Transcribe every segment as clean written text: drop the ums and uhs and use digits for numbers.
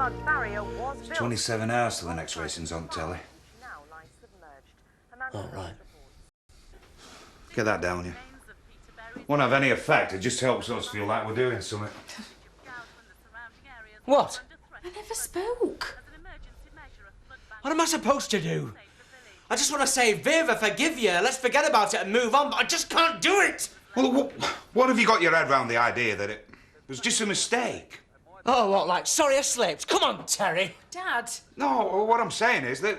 It's 27 hours till the next racing's on telly. Oh, right. Get that down, you. Won't have any effect, it just helps us feel like we're doing something. What? I never spoke. What am I supposed to do? I just want to say, Viv, I forgive you. Let's forget about it and move on, but I just can't do it. Well, what have you got your head round the idea that it was just a mistake? Oh, what, like, sorry I slipped? Come on, Terry. Dad. No, what I'm saying is that,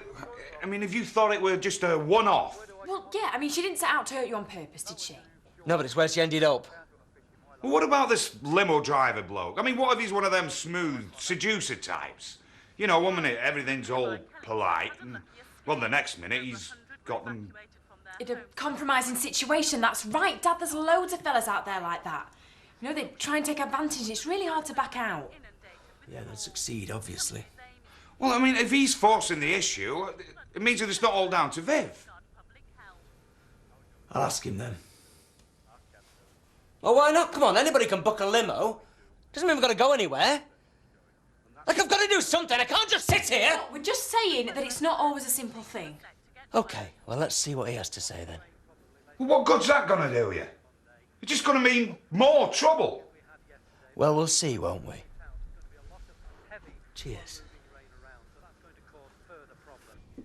I mean, if you thought it were just a one-off... Well, yeah, I mean, she didn't set out to hurt you on purpose, did she? No, but it's where she ended up. Well, what about this limo driver bloke? I mean, what if he's one of them smooth seducer types? You know, one minute everything's all polite, and, well, the next minute he's got them... In a compromising situation, that's right, Dad. There's loads of fellas out there like that. You know, they try and take advantage. It's really hard to back out. Yeah, they'll succeed, obviously. Well, I mean, if he's forcing the issue, it means that it's not all down to Viv. I'll ask him then. Oh, why not? Come on, anybody can book a limo. Doesn't mean we've got to go anywhere. Like, I've got to do something. I can't just sit here. We're just saying that it's not always a simple thing. OK, well, let's see what he has to say then. Well, what good's that going to do you? It's just going to mean more trouble. Well, we'll see, won't we? Cheers.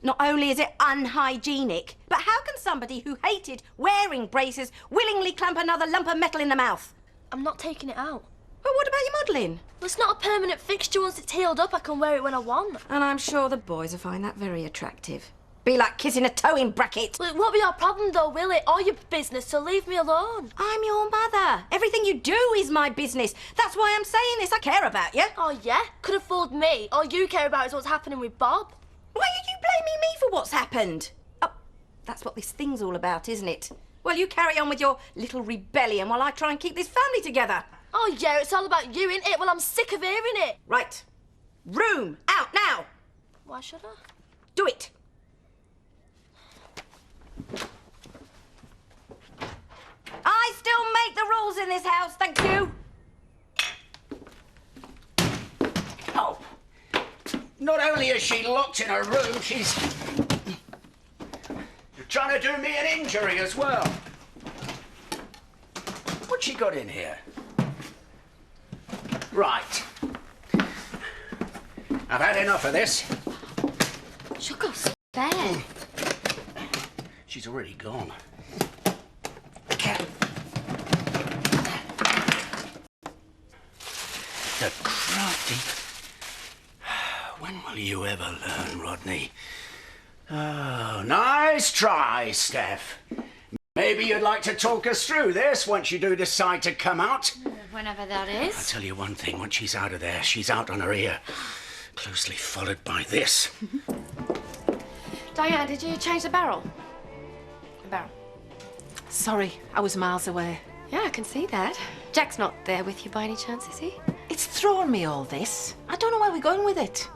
Not only is it unhygienic, but how can somebody who hated wearing braces willingly clamp another lump of metal in the mouth? I'm not taking it out. Well, what about your modelling? Well, it's not a permanent fixture. Once it's healed up, I can wear it when I want. And I'm sure the boys will find that very attractive. Be like kissing a towing bracket. Well, it won't be our problem, though, will it? Or your business, so leave me alone. I'm your mother. Everything you do is my business. That's why I'm saying this. I care about you. Oh, yeah? Could have fooled me. All you care about is what's happening with Bob. Why are you blaming me for what's happened? Oh, that's what this thing's all about, isn't it? Well, you carry on with your little rebellion while I try and keep this family together. Oh, yeah, it's all about you, ain't it? Well, I'm sick of hearing it. Right. Room out now. Why should I? Do it. I still make the rules in this house, thank you. Oh. Not only is she locked in her room, she's trying to do me an injury as well. What's she got in here? Right. I've had enough of this. She'll go there. She's already gone. The crafty... When will you ever learn, Rodney? Oh, nice try, Steph. Maybe you'd like to talk us through this once you do decide to come out. Whenever that is. I'll tell you one thing, once she's out of there, she's out on her ear. Closely followed by this. Diane, did you change the barrel? The barrel. Sorry, I was miles away. Yeah, I can see that. Jack's not there with you by any chance, is he? It's thrown me, all this. I don't know where we're going with it.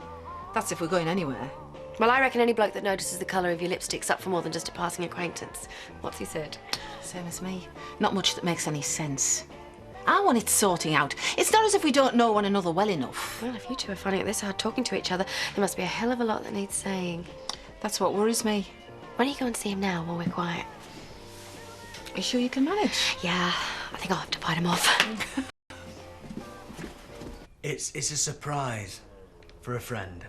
That's if we're going anywhere. Well, I reckon any bloke that notices the colour of your lipstick's up for more than just a passing acquaintance. What's he said? Same as me. Not much that makes any sense. I want it sorting out. It's not as if we don't know one another well enough. Well, if you two are finding it this hard talking to each other, there must be a hell of a lot that needs saying. That's what worries me. Why don't you go and see him now while we're quiet? Are you sure you can manage? Yeah, I think I'll have to fight him off. It's a surprise for a friend.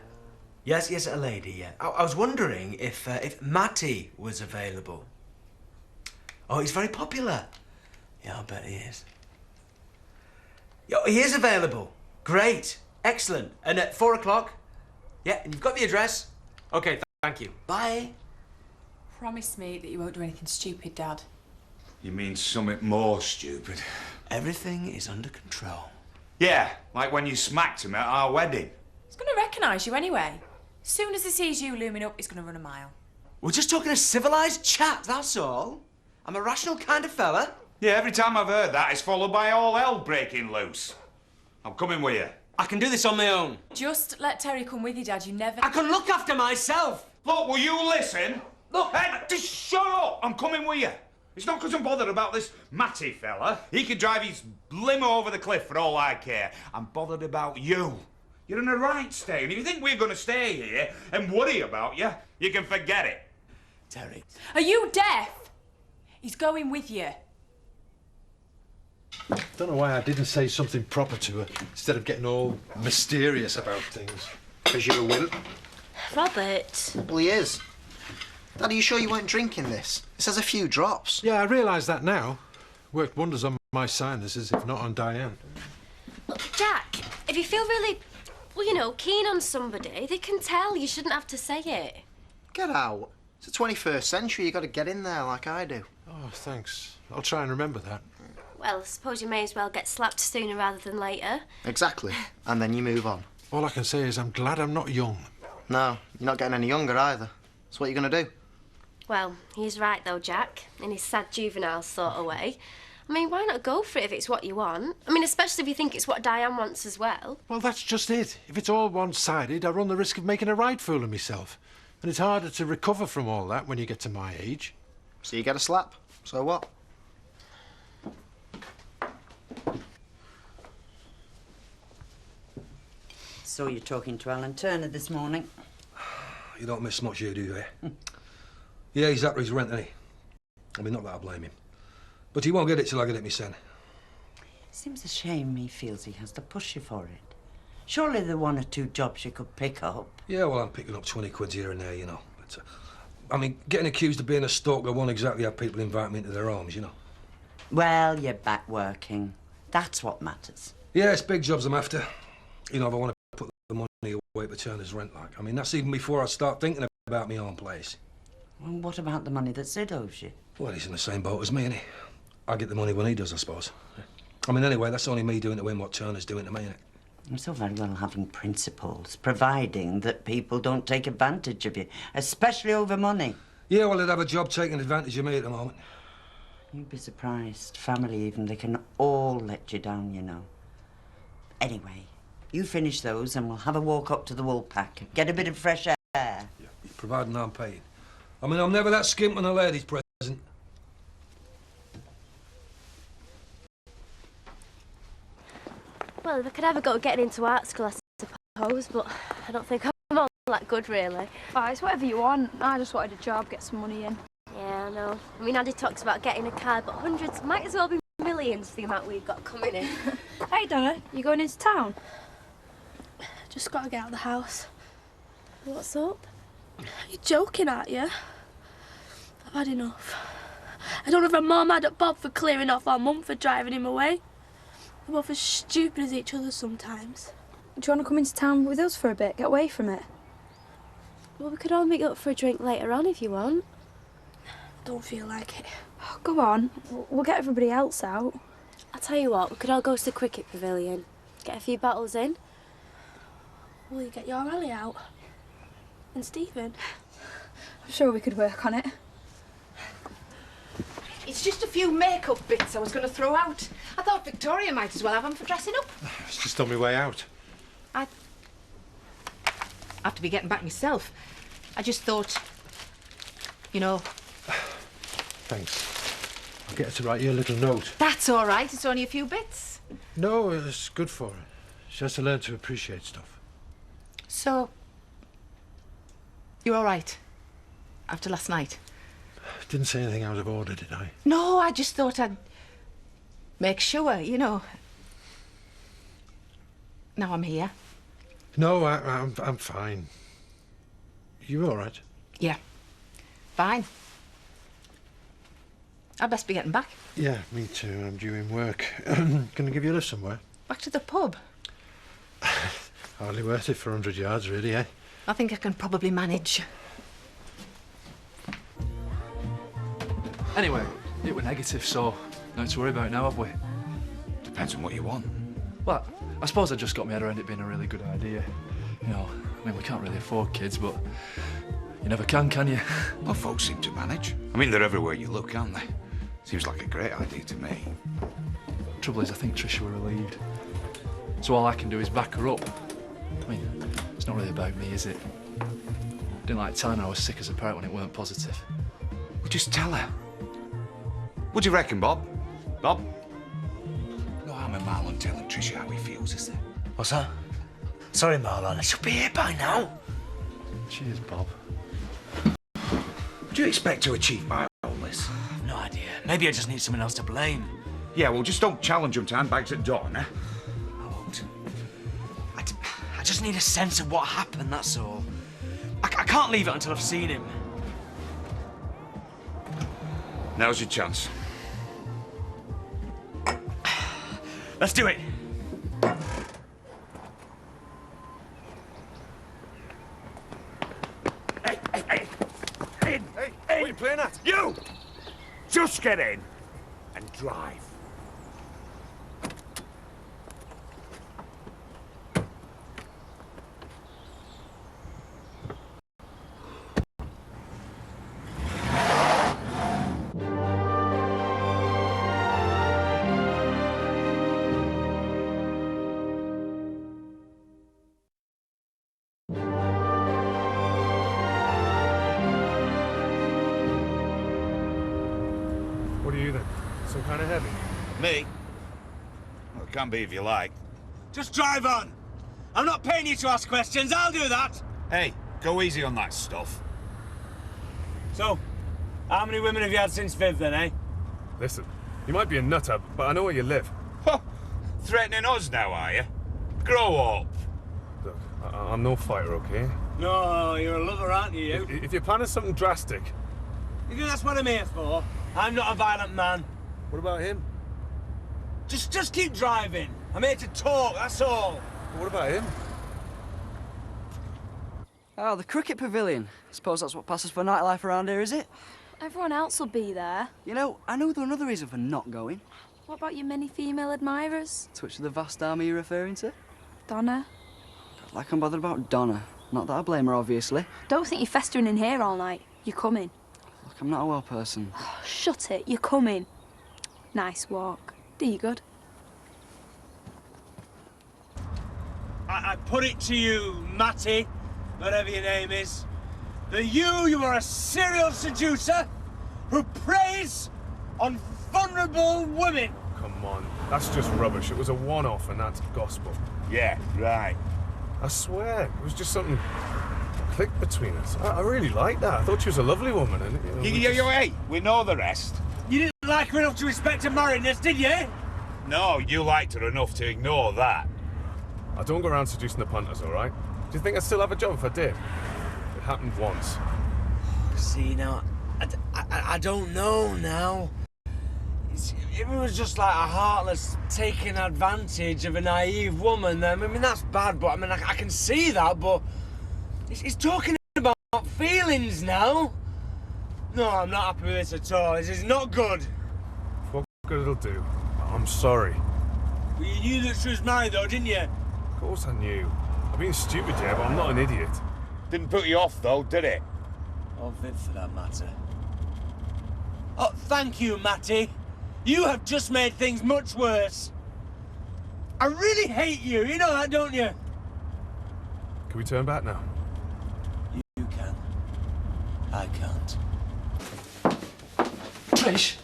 Yes, a lady, yeah. I was wondering if Matty was available. Oh, he's very popular. Yeah, I bet he is. Yeah, he is available. Great. Excellent. And at 4 o'clock? Yeah, and you've got the address? OK, thank you. Bye. Promise me that you won't do anything stupid, Dad. You mean something more stupid? Everything is under control. Yeah, like when you smacked him at our wedding. He's going to recognise you anyway. As soon as he sees you looming up, he's going to run a mile. We're just talking a civilised chat, that's all. I'm a rational kind of fella. Yeah, every time I've heard that, it's followed by all hell breaking loose. I'm coming with you. I can do this on my own. Just let Terry come with you, Dad. You never... I can look after myself. Look, will you listen? Look. Hey, just shut up. I'm coming with you. It's not because I'm bothered about this Matty fella. He could drive his limo over the cliff for all I care. I'm bothered about you. You're in a right state. And if you think we're going to stay here and worry about you, you can forget it. Terry. Are you deaf? He's going with you. Don't know why I didn't say something proper to her instead of getting all mysterious about things. Because you're a wimp. Robert. Well, he is. Dad, are you sure you weren't drinking this? It says a few drops. Yeah, I realise that now. Worked wonders on my sinuses, if not on Diane. Look, Jack, if you feel really, well, you know, keen on somebody, they can tell. You shouldn't have to say it. Get out. It's the 21st century. You got to get in there like I do. Oh, thanks. I'll try and remember that. Well, I suppose you may as well get slapped sooner rather than later. Exactly. And then you move on. All I can say is I'm glad I'm not young. No, you're not getting any younger either. So what are you going to do? Well, he's right though, Jack, in his sad juvenile sort of way. I mean, why not go for it if it's what you want? I mean, especially if you think it's what Diane wants as well. Well, that's just it. If it's all one-sided, I run the risk of making a right fool of myself. And it's harder to recover from all that when you get to my age. So you get a slap. So what? So you're talking to Alan Turner this morning? You don't miss much, you do, you? Yeah, he's after his rent, isn't he? I mean, not that I blame him. But he won't get it till I get it myself. Seems a shame he feels he has to push you for it. Surely there are one or two jobs you could pick up. Yeah, well, I'm picking up 20 quid here and there, you know. But, I mean, getting accused of being a stalker won't exactly have people invite me into their homes, you know. Well, you're back working. That's what matters. Yeah, it's big jobs I'm after. You know, if I want to put the money away to Turner's rent, like. I mean, that's even before I start thinking about my own place. Well, what about the money that Sid owes you? Well, he's in the same boat as me, isn't he? I get the money when he does, I suppose. I mean, anyway, that's only me doing to him what Turner's doing to me, innit? It's all very well having principles, providing that people don't take advantage of you, especially over money. Yeah, well, they'd have a job taking advantage of me at the moment. You'd be surprised. Family even, they can all let you down, you know. Anyway, you finish those and we'll have a walk up to the Woolpack. Get a bit of fresh air. Yeah, providing I'm paying. I mean, I'm never that skimp on a lady's present. Well, if I could ever go getting into art school, I suppose, but I don't think I'm all that good, really. Oh, it's whatever you want. I just wanted a job, get some money in. Yeah, I know. I mean, Andy talks about getting a car, but hundreds might as well be millions for the amount we've got coming in. Hey, Donna, you going into town? Just got to get out of the house. What's up? You're joking, aren't you? I've had enough. I don't know if I'm more mad at Bob for clearing off or Mum for driving him away. We're both as stupid as each other sometimes. Do you want to come into town with us for a bit? Get away from it? Well, we could all meet up for a drink later on if you want. Don't feel like it. Oh, go on. We'll get everybody else out. I'll tell you what, we could all go to the cricket pavilion. Get a few bottles in. Will you get your alley out? And Stephen? I'm sure we could work on it. It's just a few makeup bits I was going to throw out. I thought Victoria might as well have them for dressing up. It's just on my way out. I have to be getting back myself. I just thought, you know... Thanks. I'll get her to write you a little note. That's all right. It's only a few bits. No, it's good for her. She has to learn to appreciate stuff. So, you're all right after last night? Didn't say anything out of order, did I? No, I just thought I'd make sure, you know. Now I'm here. No, I'm fine. You all right? Yeah, fine. I'd best be getting back. Yeah, me too. I'm due in work. Can I give you a lift somewhere? Back to the pub. Hardly worth it for 100 yards, really, eh? I think I can probably manage. Anyway, it were negative, so nothing to worry about now, have we? Depends on what you want. Well, I suppose I just got my head around it being a really good idea. You know, I mean, we can't really afford kids, but you never can you? Well, folks seem to manage. I mean, they're everywhere you look, aren't they? Seems like a great idea to me. Trouble is, I think Tricia were relieved. So all I can do is back her up. I mean, it's not really about me, is it? Didn't like telling her I was sick as a parrot when it weren't positive. Well, just tell her. What do you reckon, Bob? Bob? No harm in Marlon telling Tricia how he feels, is there? What's that? Sorry, Marlon. She'll be here by now. Cheers, Bob. What do you expect to achieve by all this? No idea. Maybe I just need someone else to blame. Yeah, well, just don't challenge him to handbags at dawn, eh? I won't. I just need a sense of what happened, that's all. I can't leave it until I've seen him. Now's your chance. Let's do it. Hey, what are you playing at? You! Just get in and drive. What are you then? Some kind of heavy? Me? Well, it can be if you like. Just drive on. I'm not paying you to ask questions. I'll do that. Hey, go easy on that stuff. So, how many women have you had since Viv then, eh? Listen, you might be a nutter, but I know where you live. Threatening us now, are you? Grow up. Look, I'm no fighter, okay? No, you're a lover, aren't you? If you're planning something drastic... You think that's what I'm here for? I'm not a violent man. What about him? Just keep driving. I'm here to talk, that's all. What about him? Oh, the cricket pavilion. Suppose that's what passes for nightlife around here, is it? Everyone else will be there. You know, I know there's another reason for not going. What about your many female admirers? To which of the vast army you're referring to? Donna? Not like I'm bothered about Donna. Not that I blame her, obviously. Don't think you're festering in here all night. You're coming. Look, I'm not a well person. Oh, shut it. You're coming. Nice walk. Do you good? I put it to you, Matty, whatever your name is, that you are a serial seducer who preys on vulnerable women. Come on, that's just rubbish. It was a one-off and that's gospel. Yeah, right. I swear, it was just something clicked between us. I really liked that. I thought she was a lovely woman. And, Hey, we know the rest. You didn't like her enough to respect her marriedness, did you? No, you liked her enough to ignore that. I don't go around seducing the punters, all right? Do you think I'd still have a job if I did? It happened once. See, now, I don't know now. If it was just like a heartless taking advantage of a naive woman, then, I mean, that's bad, but I mean, I can see that, but he's talking about feelings now. No, I'm not happy with this at all. This is not good. What good it'll do? I'm sorry. Well, you knew that she was married, though, didn't you? Of course I knew. I'm being stupid here, but I'm not an idiot. Didn't put you off, though, did it? Or Viv, for that matter. Oh, thank you, Matty. You have just made things much worse. I really hate you. You know that, don't you? Can we turn back now? You can. I can't. Trish?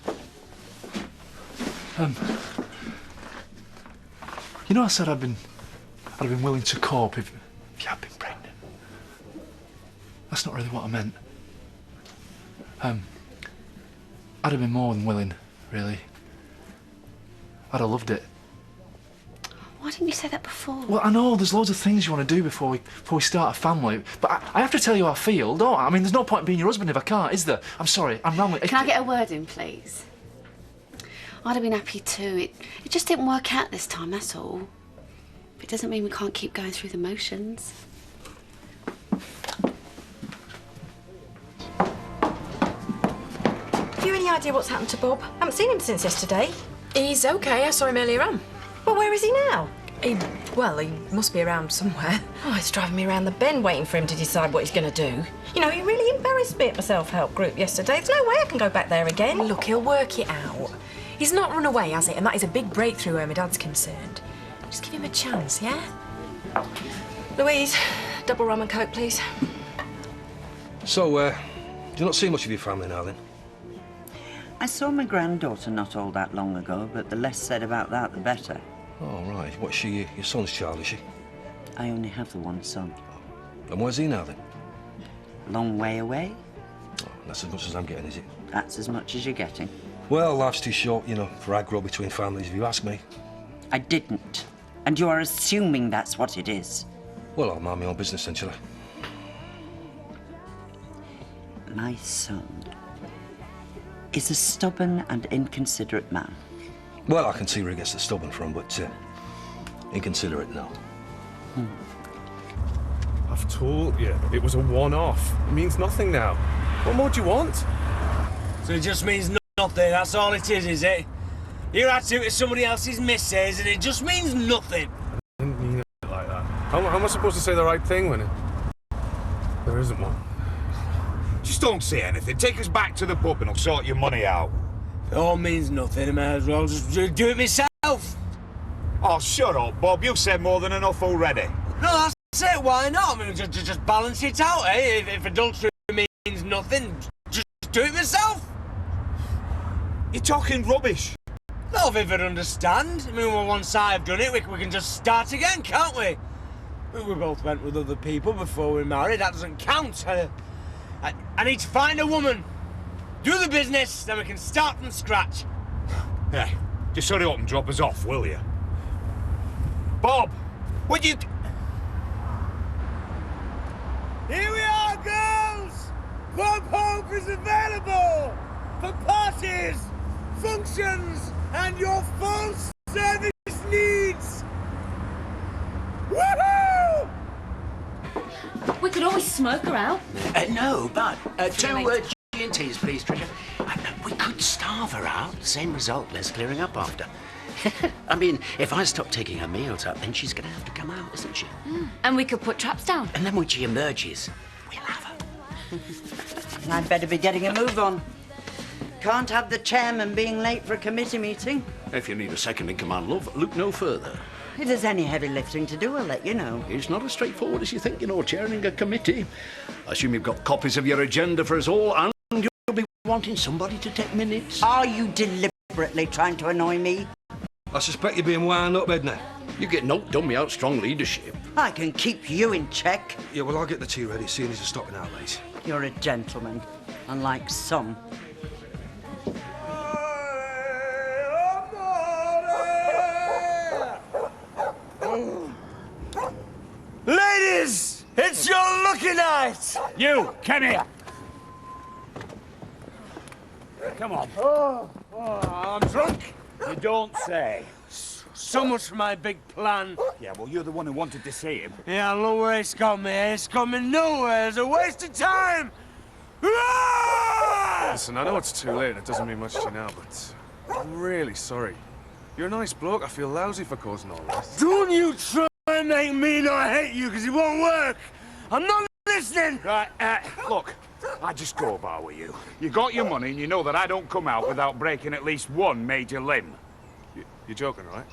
You know I said I'd been willing to cope if you had been pregnant. That's not really what I meant. I'd have been more than willing, really. I'd have loved it. Why didn't you say that before? Well, I know there's loads of things you want to do before we start a family, but I have to tell you how I feel, don't I? I mean, there's no point in being your husband if I can't, is there? I'm sorry, I'm rambling. Can I get a word in, please? I'd have been happy too. It just didn't work out this time, that's all. But it doesn't mean we can't keep going through the motions. Have you any idea what's happened to Bob? I haven't seen him since yesterday. He's okay. I saw him earlier on. Well, where is he now? He must be around somewhere. Oh, it's driving me around the bend waiting for him to decide what he's going to do. You know, he really embarrassed me at my self-help group yesterday. There's no way I can go back there again. Look, he'll work it out. He's not run away, has he? And that is a big breakthrough where my dad's concerned. Just give him a chance, yeah? Louise, double rum and coke, please. So, do you not see much of your family now, then? I saw my granddaughter not all that long ago, but the less said about that, the better. Oh, right. What's she, your son's child, is she? I only have the one son. And where's he now, then? Long way away. Oh, that's as much as I'm getting, is it? That's as much as you're getting. Well, life's too short, you know, for aggro between families, if you ask me. I didn't. And you are assuming that's what it is. Well, I'll mind my own business then, shall I? My son is a stubborn and inconsiderate man. Well, I can see where he gets the stubborn from, but inconsiderate, no. I've told you, it was a one-off. It means nothing now. What more do you want? So it just means nothing, that's all it is it? You're attitude to somebody else's missus and it just means nothing. I didn't mean it like that. How am I supposed to say the right thing when there isn't one? Just don't say anything. Take us back to the pub and I'll sort your money out. It all means nothing, I may as well just do it myself. Oh, shut up, Bob. You've said more than enough already. No, that's it, why not? I mean, just balance it out, eh? If adultery means nothing, just do it myself. You're talking rubbish. No, if you'd understand. I mean, well, once I've done it, we can just start again, can't we? We both went with other people before we married. That doesn't count. I need to find a woman, do the business, then we can start from scratch. Yeah, just hurry up and drop us off, will you? Bob, would you... Here we are, girls! Club Hope is available for parties, functions, and your full service needs! Woohoo! We could always smoke her out. No, but two G&Ts, please, Tricia. We could starve her out. Same result, less clearing up after. I mean, if I stop taking her meals up, then she's going to have to come out, isn't she? And we could put traps down. And then when she emerges, we'll have her. I'd better be getting a move on. Can't have the chairman being late for a committee meeting. If you need a second-in-command, love, look no further. If there's any heavy lifting to do, I'll let you know. It's not as straightforward as you think, you know, chairing a committee. I assume you've got copies of your agenda for us all, and you'll be wanting somebody to take minutes. Are you deliberately trying to annoy me? I suspect you're being wound up, Edna. You get knocked dummy out strong leadership. I can keep you in check. Yeah, well, I'll get the tea ready, seeing as you're stopping out late. You're a gentleman, unlike some. Ladies, it's your lucky night! You, come here. Come on. Oh, I'm drunk. You don't say. So much for my big plan. Yeah, well, you're the one who wanted to see him. Yeah, look where it's got me. It's got me nowhere. It's a waste of time. Listen, I know it's too late and it doesn't mean much to you now, but I'm really sorry. You're a nice bloke. I feel lousy for causing all this. Don't you try and make me not hate you, because it won't work. I'm not listening. Right, look, I just go if I were you. You got your money and you know that I don't come out without breaking at least one major limb. You're joking, right?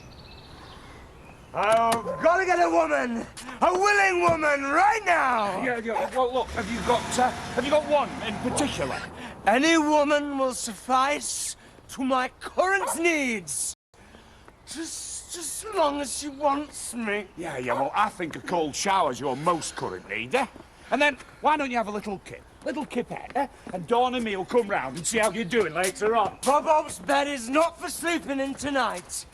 I've got to get a woman, a willing woman, right now. Yeah. Well, look, have you got one in particular? Any woman will suffice to my current needs. Just as long as she wants me. Yeah, well, I think a cold shower's your most current need, eh? And then, why don't you have a little kipette, eh? And Dawn and me will come round and see how you're doing later on. Bob-Bob's bed is not for sleeping in tonight.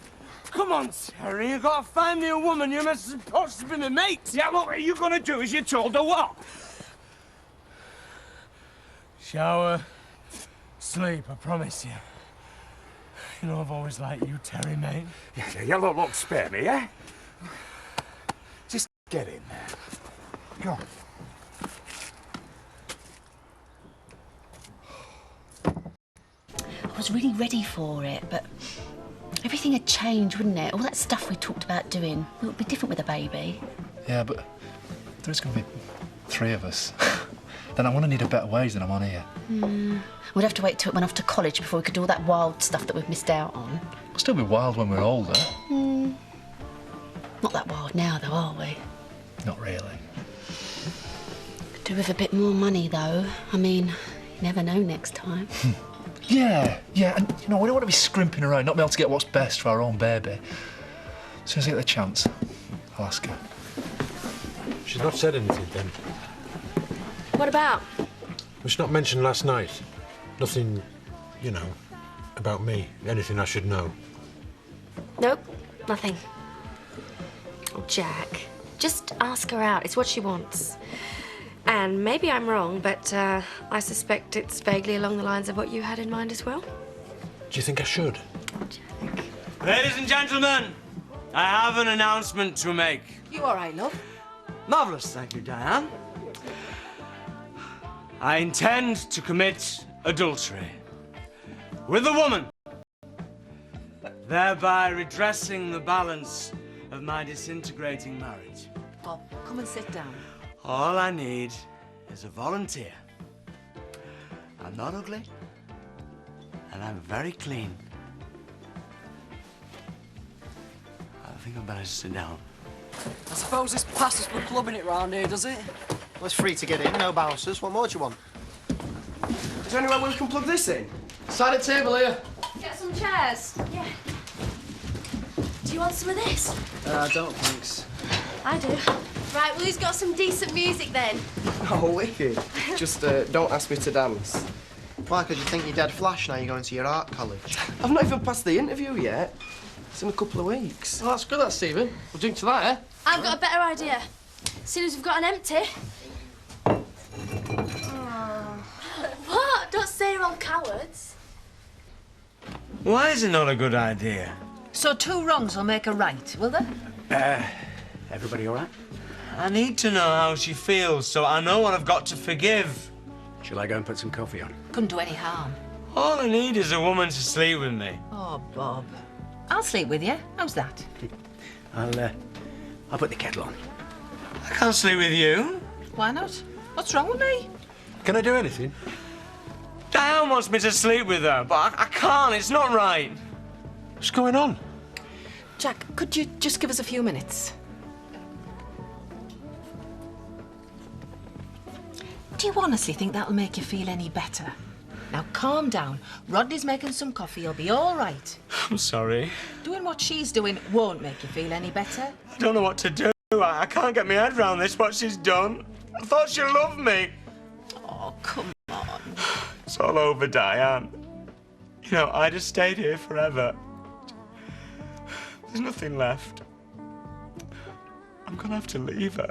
Come on, Terry, you gotta find me a woman. You're not supposed to be my mate. Yeah, well, what are you gonna do as you're told to what? Shower, sleep, I promise you. You know I've always liked you, Terry, mate. Yeah, look, spare me, eh? Just get in there. Go on. I was really ready for it, but everything had changed, wouldn't it? All that stuff we talked about doing, it would be different with a baby. Yeah, but there's going to be 3 of us. Then I'm going to need a better wage than I'm on here. We'd have to wait till it went off to college before we could do all that wild stuff that we've missed out on. We'll still be wild when we're older. Not that wild now, though, are we? Not really. Could do with a bit more money, though. I mean, you never know next time. Yeah, and you know, we don't want to be scrimping around, not be able to get what's best for our own baby. As soon as I get the chance, I'll ask her. She's not said anything then. What about? It's not mentioned last night. Nothing, you know, about me. Anything I should know. Nope, nothing. Oh, Jack, just ask her out. It's what she wants. And maybe I'm wrong, but I suspect it's vaguely along the lines of what you had in mind as well. Do you think I should? Ladies and gentlemen, I have an announcement to make. You all right, love? Marvellous, thank you, Diane. I intend to commit adultery with a woman, thereby redressing the balance of my disintegrating marriage. Well, come and sit down. All I need is a volunteer. I'm not ugly, and I'm very clean. I think I'd better sit down. I suppose this passes for clubbing it round here, does it? Well, it's free to get in, no bouncers. What more do you want? Is there anywhere we can plug this in? Side of table here. Get some chairs. Yeah. Do you want some of this? I don't think so. I do. Right, well, who's got some decent music then? Oh, wicked. Just don't ask me to dance. Why, because you think you're dead flash now you're going to your art college? I've not even passed the interview yet. It's in a couple of weeks. Well, that's good, that, Stephen. We'll drink to that, eh? I've got a better idea. As soon as we've got an empty. What? Don't say you're all cowards. Why is it not a good idea? So 2 wrongs will make a right, will they? Everybody all right? I need to know how she feels so I know what I've got to forgive. Shall I go and put some coffee on? Couldn't do any harm. All I need is a woman to sleep with me. Oh, Bob. I'll sleep with you. How's that? I'll put the kettle on. I can't sleep with you. Why not? What's wrong with me? Can I do anything? Diane wants me to sleep with her, but I can't. It's not right. What's going on? Jack, could you just give us a few minutes? Do you honestly think that'll make you feel any better? Now, calm down. Rodney's making some coffee. You'll be all right. I'm sorry. Doing what she's doing won't make you feel any better. I don't know what to do. I can't get my head around this, what she's done. I thought she loved me. Oh, come on. It's all over, Diane. You know, I'd have stayed here forever. There's nothing left. I'm gonna have to leave her.